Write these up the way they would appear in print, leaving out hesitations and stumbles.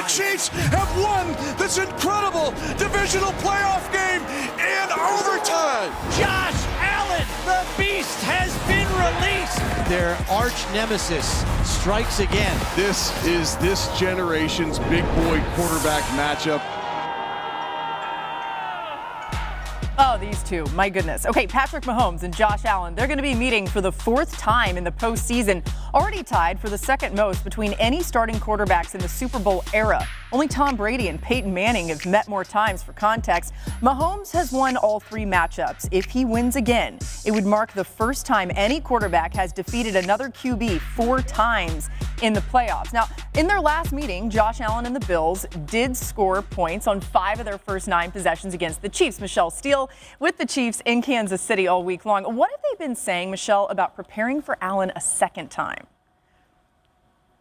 Chiefs have won this incredible divisional playoff game in overtime. Josh Allen, the beast, has been released. Their arch nemesis strikes again. This is this generation's big boy quarterback matchup. Oh, these two, my goodness. Okay, Patrick Mahomes and Josh Allen, they're going to be meeting for the fourth time in the postseason, already tied for the second most between any starting quarterbacks in the Super Bowl era. Only Tom Brady and Peyton Manning have met more times. For context, Mahomes has won all three matchups. If he wins again, it would mark the first time any quarterback has defeated another QB 4 times in the playoffs. Now, in their last meeting, Josh Allen and the Bills did score points on 5 of their first 9 possessions against the Chiefs. Michelle Steele with the Chiefs in Kansas City all week long. What have they been saying, Michelle, about preparing for Allen a second time?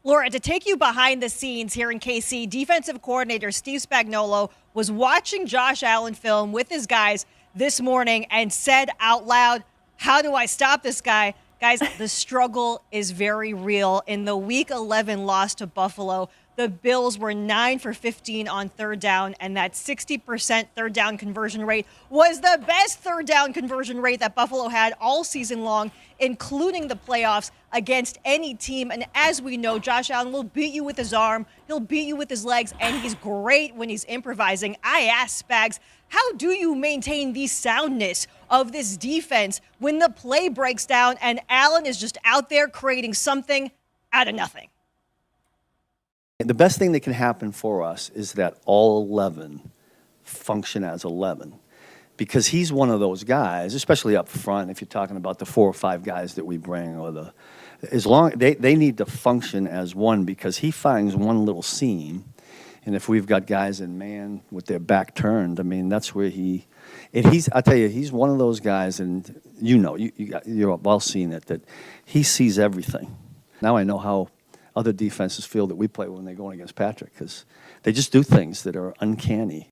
Laura, to take you behind the scenes here in KC, defensive coordinator Steve Spagnuolo was watching Josh Allen film with his guys this morning and said out loud, "How do I stop this guy?" Guys, the struggle is very real. In the Week 11 loss to Buffalo, the Bills were 9 for 15 on third down, and that 60% third down conversion rate was the best third down conversion rate that Buffalo had all season long, including the playoffs, against any team. And as we know, Josh Allen will beat you with his arm, he'll beat you with his legs, and he's great when he's improvising. I asked Spags, how do you maintain the soundness of this defense when the play breaks down and Allen is just out there creating something out of nothing? The best thing that can happen for us is that all 11 function as 11, because he's one of those guys, especially up front, if you're talking about the 4 or 5 guys that we bring, or they need to function as one, because he finds one little seam, and if we've got guys in man with their back turned, I mean, that's where I tell you, he's one of those guys, and you're well seen it, that he sees everything. Now I know how other defenses feel that we play when they're going against Patrick, because they just do things that are uncanny.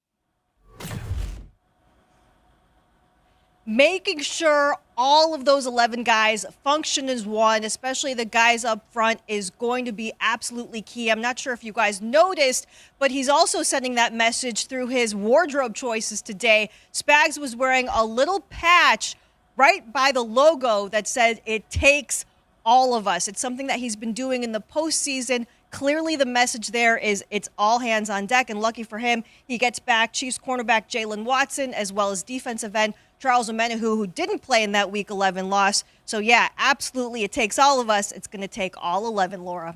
Making sure all of those 11 guys function as one, especially the guys up front, is going to be absolutely key. I'm not sure if you guys noticed, but he's also sending that message through his wardrobe choices today. Spags was wearing a little patch right by the logo that said, "It takes all of us." It's something that he's been doing in the postseason. Clearly the message there is it's all hands on deck, and lucky for him, he gets back Chiefs cornerback Jalen Watson, as well as defensive end Charles Omenihu, who didn't play in that Week 11 loss. So yeah, absolutely, it takes all of us. It's going to take all 11, Laura.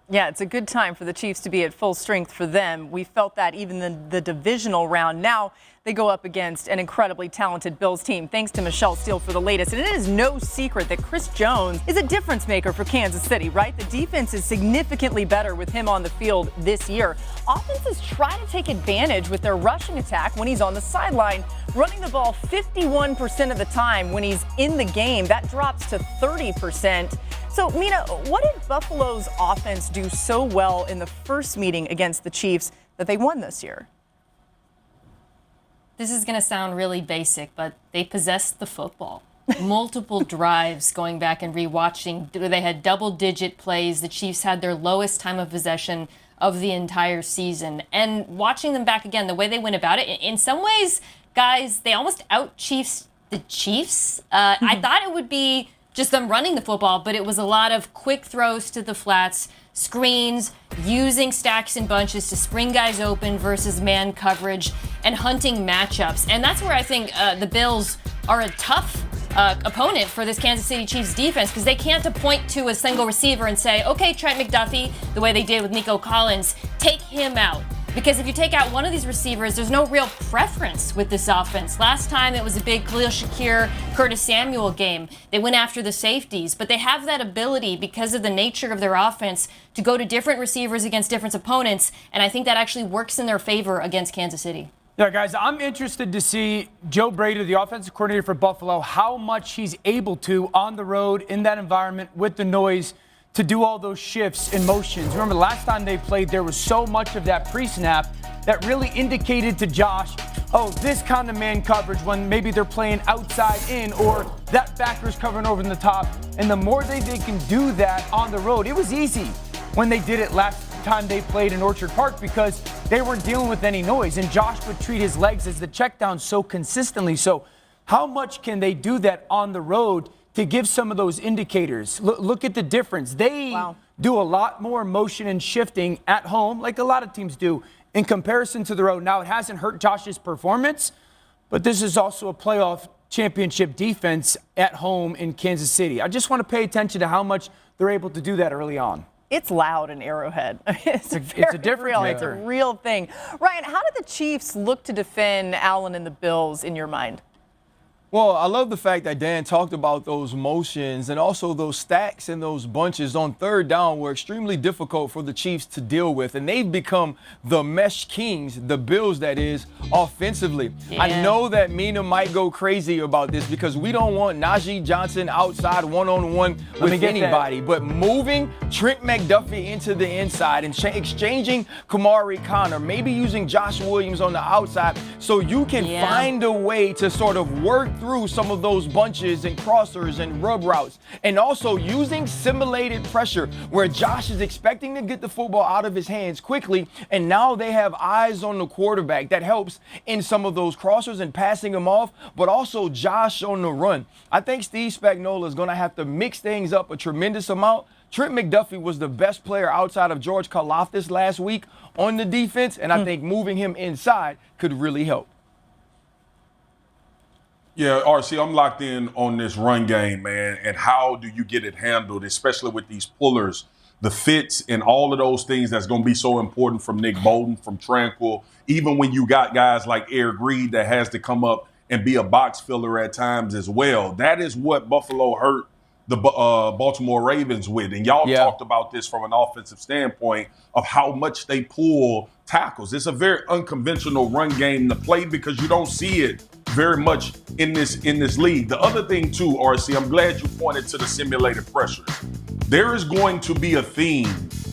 Yeah, it's a good time for the Chiefs to be at full strength for them. We felt that even in the divisional round. Now they go up against an incredibly talented Bills team. Thanks to Michelle Steele for the latest. And it is no secret that Chris Jones is a difference maker for Kansas City, right? The defense is significantly better with him on the field this year. Offenses try to take advantage with their rushing attack when he's on the sideline, running the ball 51% of the time when he's in the game. That drops to 30%. So, Mina, what did Buffalo's offense do so well in the first meeting against the Chiefs that they won this year? This is going to sound really basic, but they possessed the football. Multiple drives, going back and rewatching. They had double-digit plays. The Chiefs had their lowest time of possession of the entire season. And watching them back again, the way they went about it, in some ways, guys, they almost out-Chiefs the Chiefs. I thought it would be just them running the football, but it was a lot of quick throws to the flats, screens, using stacks and bunches to spring guys open versus man coverage, and hunting matchups. And that's where I think the Bills are a tough opponent for this Kansas City Chiefs defense, because they can't point to a single receiver and say, okay, Trent McDuffie, the way they did with Nico Collins, take him out. Because if you take out one of these receivers, there's no real preference with this offense. Last time it was a big Khalil Shakir, Curtis Samuel game. They went after the safeties, but they have that ability because of the nature of their offense to go to different receivers against different opponents, and I think that actually works in their favor against Kansas City. Yeah, guys, I'm interested to see Joe Brady, the offensive coordinator for Buffalo, how much he's able to on the road in that environment with the noise to do all those shifts and motions. Remember, last time they played, there was so much of that pre-snap that really indicated to Josh, oh, this kind of man coverage when maybe they're playing outside in, or that backer's covering over in the top. And the more they can do that on the road, it was easy when they did it last time they played in Orchard Park because they weren't dealing with any noise. And Josh would treat his legs as the check down so consistently. So how much can they do that on the road to give some of those indicators? Look at the difference. They do a lot more motion and shifting at home, like a lot of teams do, in comparison to the road. Now, it hasn't hurt Josh's performance, but this is also a playoff championship defense at home in Kansas City. I just want to pay attention to how much they're able to do that early on. It's loud in Arrowhead. It's a difference real. maker. It's a real thing. Ryan, how did the Chiefs look to defend Allen and the Bills in your mind? Well, I love the fact that Dan talked about those motions and also those stacks and those bunches on third down were extremely difficult for the Chiefs to deal with. And they've become the mesh kings, the Bills that is, offensively. Yeah. I know that Mina might go crazy about this because we don't want Najee Johnson outside one-on-one with anybody. But moving Trent McDuffie into the inside and exchanging Kamari Connor, maybe using Josh Williams on the outside so you can find a way to sort of work through some of those bunches and crossers and rub routes, and also using simulated pressure where Josh is expecting to get the football out of his hands quickly, and now they have eyes on the quarterback. That helps in some of those crossers and passing them off, but also Josh on the run. I think Steve Spagnuolo is going to have to mix things up a tremendous amount. Trent McDuffie was the best player outside of George Karlaftis last week on the defense, and I think moving him inside could really help. Yeah, RC, I'm locked in on this run game, man, and how do you get it handled, especially with these pullers, the fits and all of those things that's going to be so important from Nick Bolton, from Tranquil, even when you got guys like Eric Reed that has to come up and be a box filler at times as well. That is what Buffalo hurt the Baltimore Ravens with. And y'all talked about this from an offensive standpoint of how much they pull tackles. It's a very unconventional run game to play because you don't see it very much in this league. The other thing too, RC, I'm glad you pointed to the simulated pressures. There is going to be a theme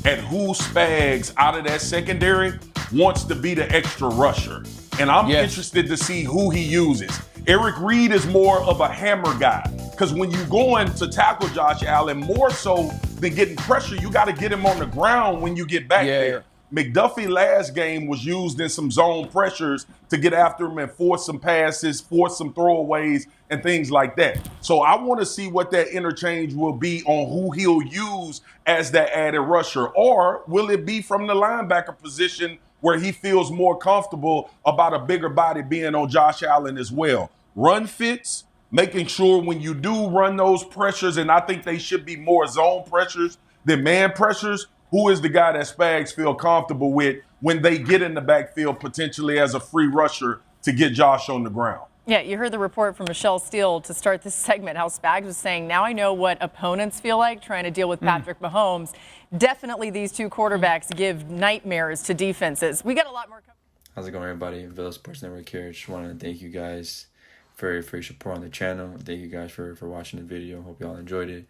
at who Spags out of that secondary wants to be the extra rusher. And I'm interested to see who he uses. Eric Reed is more of a hammer guy because when you go in to tackle Josh Allen, more so than getting pressure, you got to get him on the ground when you get back there. McDuffie last game was used in some zone pressures to get after him and force some passes, force some throwaways, and things like that. So I want to see what that interchange will be on who he'll use as that added rusher. Or will it be from the linebacker position where he feels more comfortable about a bigger body being on Josh Allen as well? Run fits, making sure when you do run those pressures, and I think they should be more zone pressures than man pressures, who is the guy that Spags feel comfortable with when they get in the backfield potentially as a free rusher to get Josh on the ground? Yeah, you heard the report from Michelle Steele to start this segment, how Spags was saying, now I know what opponents feel like trying to deal with Patrick Mahomes. Definitely these two quarterbacks give nightmares to defenses. We got a lot more coming. How's it going, everybody? Villa Sports Network here. Just wanted to thank you guys for your support on the channel. Thank you guys for watching the video. Hope you all enjoyed it.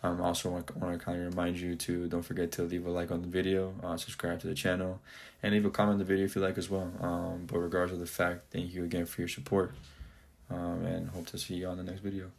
Also want to kind of remind you to don't forget to leave a like on the video, subscribe to the channel, and leave a comment on the video if you like as well. But regardless of the fact, thank you again for your support, and hope to see you on the next video.